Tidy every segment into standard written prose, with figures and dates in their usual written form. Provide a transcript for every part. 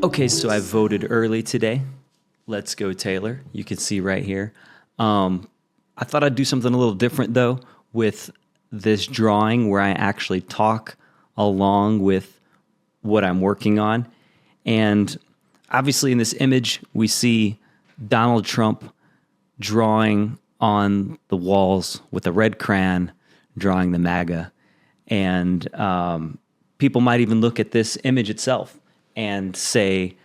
Okay, so I voted early today. Let's go, Taylor. You can see right here. I thought I'd do something a little different, though, with this drawing where I actually talk along with what I'm working on. And obviously in this image, we see Donald Trump drawing on the walls with a red crayon, drawing the MAGA. And people might even look at this image itself and say,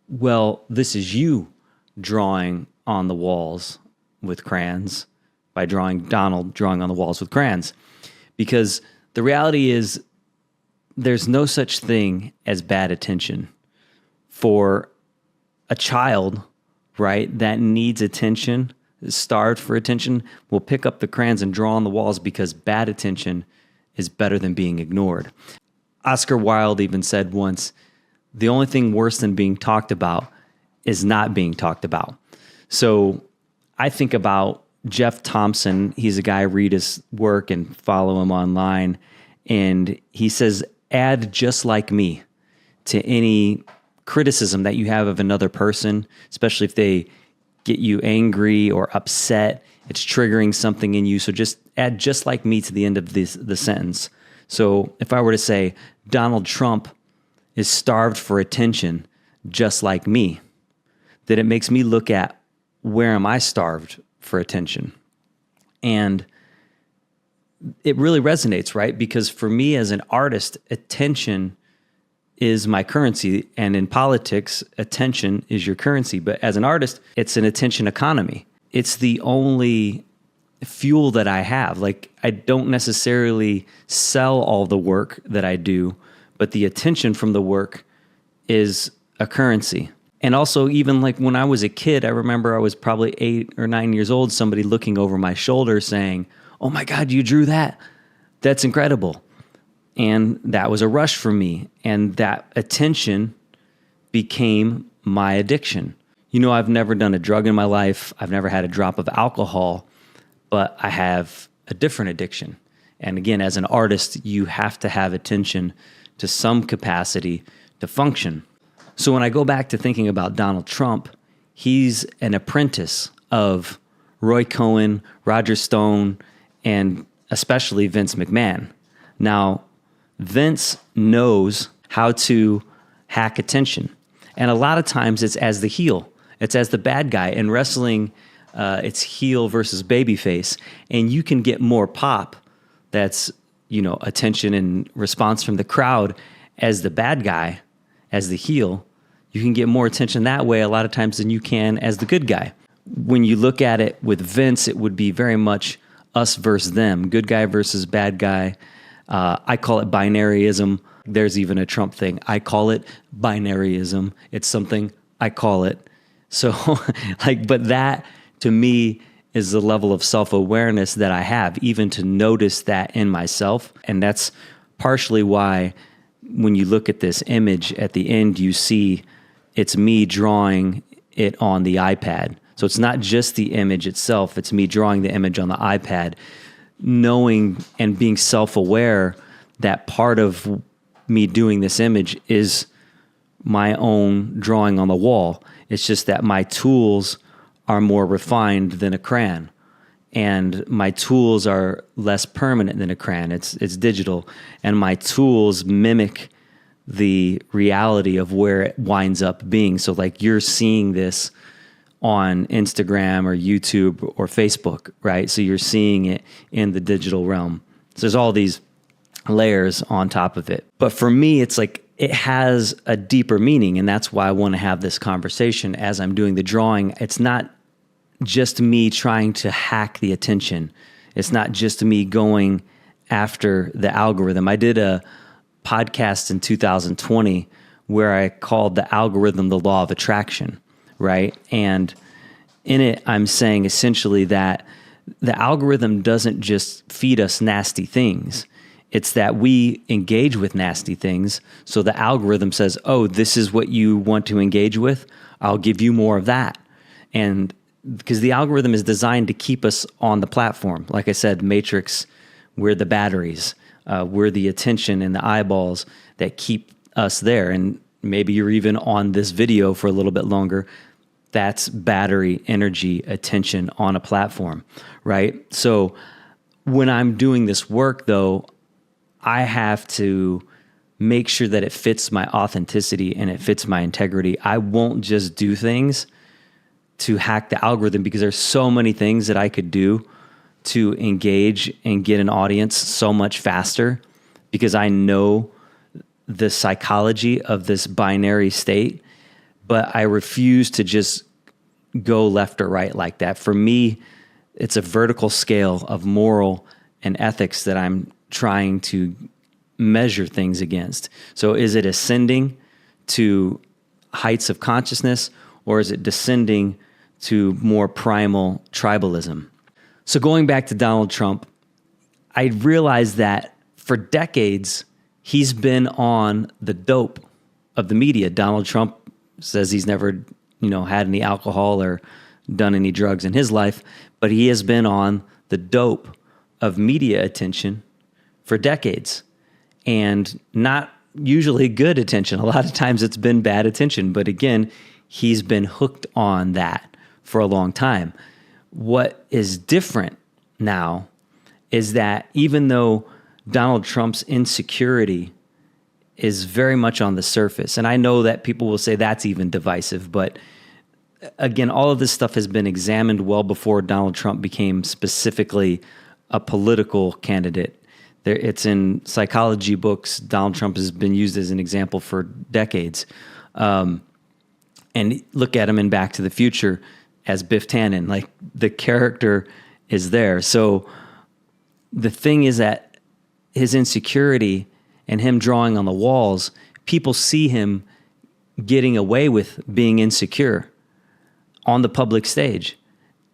well, this is you drawing on the walls with crayons by Donald drawing on the walls with crayons. Because the reality is there's no such thing as bad attention. For a child, right, that needs attention, is starved for attention, will pick up the crayons and draw on the walls because bad attention is better than being ignored. Oscar Wilde even said once, the only thing worse than being talked about is not being talked about. So I think about Jeff Thompson. He's a guy, I read his work and follow him online. And he says, add just like me to any criticism that you have of another person, especially if they get you angry or upset. It's triggering something in you. So just add just like me to the end of the sentence. So if I were to say, Donald Trump is starved for attention just like me, then it makes me look at where am I starved for attention? And it really resonates, right? Because for me as an artist, attention is my currency. And in politics, attention is your currency. But as an artist, it's an attention economy. It's the only fuel that I have. Like, I don't necessarily sell all the work that I do, but the attention from the work is a currency. And also, even like when I was a kid, I remember I was probably 8 or 9 years old, somebody looking over my shoulder saying, oh my God, you drew that? That's incredible. And that was a rush for me. And that attention became my addiction. You know, I've never done a drug in my life. I've never had a drop of alcohol, but I have a different addiction. And again, as an artist, you have to have attention to some capacity to function. So when I go back to thinking about Donald Trump, he's an apprentice of Roy Cohn, Roger Stone, and especially Vince McMahon. Now, Vince knows how to hack attention. And a lot of times it's as the heel. It's as the bad guy. In wrestling, it's heel versus babyface. And you can get more pop, that's, attention and response from the crowd, as the bad guy, as the heel. You can get more attention that way a lot of times than you can as the good guy. When you look at it with Vince, it would be very much us versus them, good guy versus bad guy. I call it binaryism. There's even a Trump thing. I call it binaryism. It's something, I call it. So but that to me is the level of self-awareness that I have, even to notice that in myself. And that's partially why when you look at this image at the end, you see it's me drawing it on the iPad. So it's not just the image itself, it's me drawing the image on the iPad, knowing and being self-aware that part of me doing this image is my own drawing on the wall. It's just that my tools are more refined than a crayon, and my tools are less permanent than a crayon. It's digital, and my tools mimic the reality of where it winds up being. So like you're seeing this on Instagram or YouTube or Facebook, right? So you're seeing it in the digital realm. So there's all these layers on top of it. But for me, it's like it has a deeper meaning, and that's why I want to have this conversation as I'm doing the drawing. It's not just me trying to hack the attention. It's not just me going after the algorithm. I did a podcast in 2020 where I called the algorithm the law of attraction, right? And in it, I'm saying essentially that the algorithm doesn't just feed us nasty things. It's that we engage with nasty things. So the algorithm says, oh, this is what you want to engage with. I'll give you more of that. And because the algorithm is designed to keep us on the platform. Like I said, Matrix, we're the batteries. We're the attention and the eyeballs that keep us there. And maybe you're even on this video for a little bit longer. That's battery, energy, attention on a platform, right? So when I'm doing this work, though, I have to make sure that it fits my authenticity and it fits my integrity. I won't just do things to hack the algorithm, because there's so many things that I could do to engage and get an audience so much faster, because I know the psychology of this binary state, but I refuse to just go left or right like that. For me, it's a vertical scale of moral and ethics that I'm trying to measure things against. So is it ascending to heights of consciousness, or is it descending to more primal tribalism? So going back to Donald Trump, I realized that for decades, he's been on the dope of the media. Donald Trump says he's never, had any alcohol or done any drugs in his life, but he has been on the dope of media attention for decades, and not usually good attention. A lot of times it's been bad attention, but again, he's been hooked on that for a long time. What is different now is that even though Donald Trump's insecurity is very much on the surface, and I know that people will say that's even divisive, but again, all of this stuff has been examined well before Donald Trump became specifically a political candidate. It's in psychology books. Donald Trump has been used as an example for decades. And look at him in Back to the Future as Biff Tannen. Like, the character is there. So the thing is that his insecurity and him drawing on the walls, people see him getting away with being insecure on the public stage.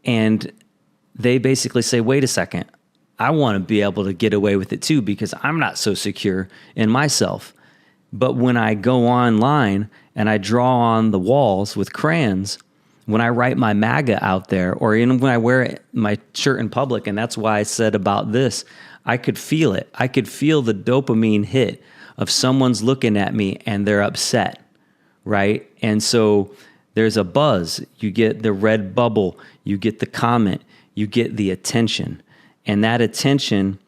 And they basically say, wait a second, I want to be able to get away with it too, because I'm not so secure in myself. But when I go online and I draw on the walls with crayons, when I write my MAGA out there, or even when I wear my shirt in public, and that's why I said about this, I could feel it. I could feel the dopamine hit of someone's looking at me and they're upset, right? And so there's a buzz. You get the red bubble, you get the comment, you get the attention. And that attention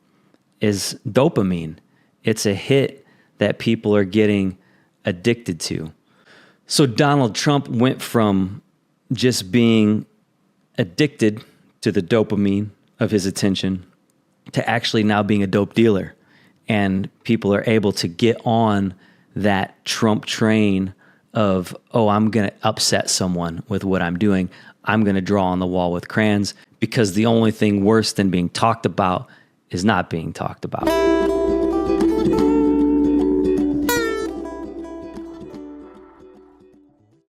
is dopamine. It's a hit that people are getting addicted to. So Donald Trump went from just being addicted to the dopamine of his attention to actually now being a dope dealer. And people are able to get on that Trump train of, oh, I'm going to upset someone with what I'm doing. I'm going to draw on the wall with crayons, because the only thing worse than being talked about is not being talked about.